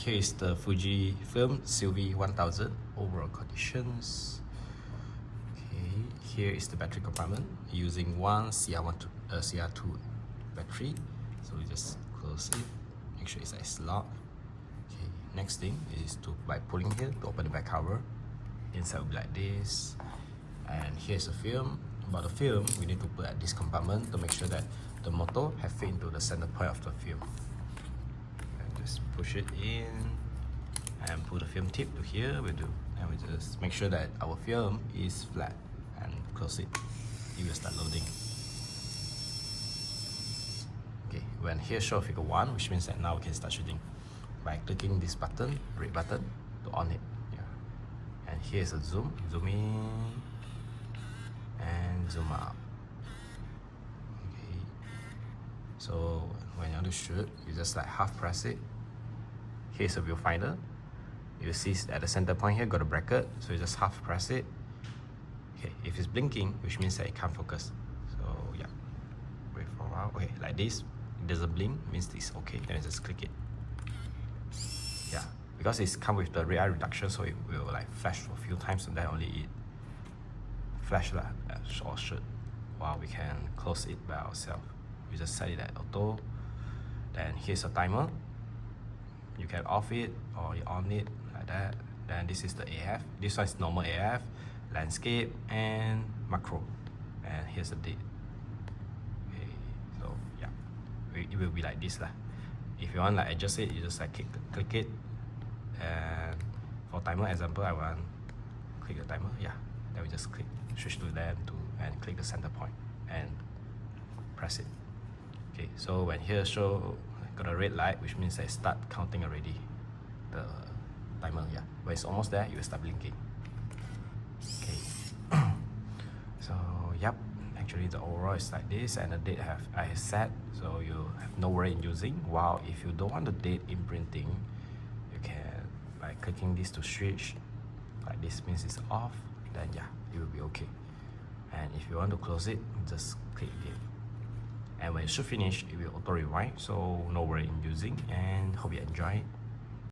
here is the Fuji film Silvi 1000 overall conditions. Okay, here is the battery compartment using one CR2 battery. So we just close it, make sure it's locked. Okay, next thing is by pulling here to open the back cover. Inside will be like this, and here's the film. About the film, we need to put at this compartment to make sure that the motor have fit into the center point of the film. And just push it in and put the film tip to here. We do, and we just make sure that our film is flat and close it. It will start loading. Okay, when here show figure 1, which means that now we can start shooting by clicking this button, red button, to on it. Yeah, and here's a zoom in and zoom out. Okay, so when you want to shoot, you just like half press it. Here's a viewfinder. You see at the center point here got a bracket, so you just half press it. Okay, if it's blinking, which means that it can't focus. So yeah, wait for a while. Okay, like this, it doesn't blink, means it's okay. Then you just click it. Yeah, because it's come with the red eye reduction, so it will like flash for a few times, and then only it flash or shoot. While we can close it by ourselves. We just set it at auto. Then here's a timer. You can off it or you on it like that. Then this is the AF. This one is normal AF, landscape, and macro. And here's the date. Okay, so yeah, it will be like this lah. If you want like adjust it, you just like click it. And for timer example, I want click the timer. Yeah, then we just click, switch to them and click the center point and press it. Okay, so when here show got a red light, which means I start counting already. The timer, yeah. When it's almost there, you will start blinking. Okay. So yep, actually the overall is like this, and the date I have set, so you have no worry in using. While if you don't want the date imprinting, you can by clicking this to switch. Like this means it's off, then yeah, it will be okay. And if you want to close it, just click again. And when it should finish, it will auto rewind, so no worry in using, and hope you enjoy it.